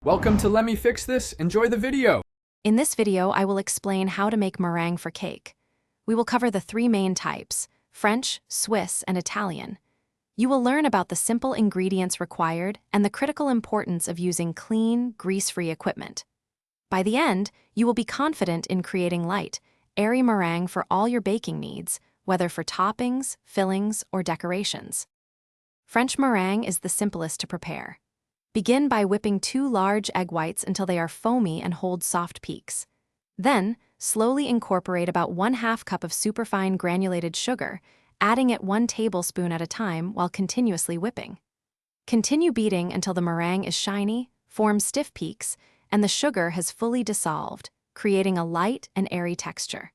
Welcome to Let Me Fix This. Enjoy the video. In this video, I will explain how to make meringue for cake. We will cover the three main types: French, Swiss, and Italian. You will learn about the simple ingredients required and the critical importance of using clean, grease-free equipment. By the end, you will be confident in creating light, airy meringue for all your baking needs, whether for toppings, fillings, or decorations. French meringue is the simplest to prepare. Begin by whipping 2 large egg whites until they are foamy and hold soft peaks. Then, slowly incorporate about 1/2 cup of superfine granulated sugar, adding it 1 tablespoon at a time while continuously whipping. Continue beating until the meringue is shiny, forms stiff peaks, and the sugar has fully dissolved, creating a light and airy texture.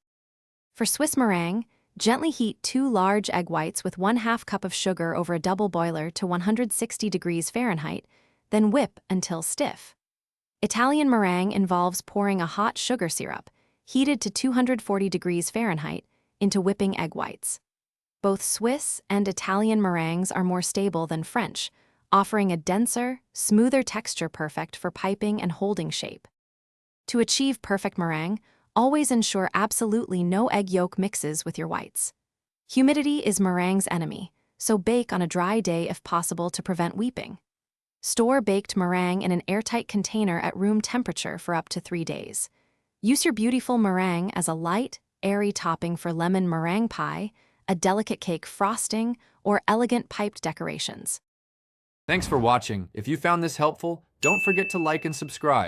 For Swiss meringue, gently heat 2 large egg whites with 1/2 cup of sugar over a double boiler to 160 degrees Fahrenheit, then whip until stiff. Italian meringue involves pouring a hot sugar syrup, heated to 240 degrees Fahrenheit, into whipping egg whites. Both Swiss and Italian meringues are more stable than French, offering a denser, smoother texture perfect for piping and holding shape. To achieve perfect meringue, always ensure absolutely no egg yolk mixes with your whites. Humidity is meringue's enemy, so bake on a dry day if possible to prevent weeping. Store baked meringue in an airtight container at room temperature for up to 3 days. Use your beautiful meringue as a light, airy topping for lemon meringue pie, a delicate cake frosting, or elegant piped decorations. Thanks for watching. If you found this helpful, don't forget to like and subscribe.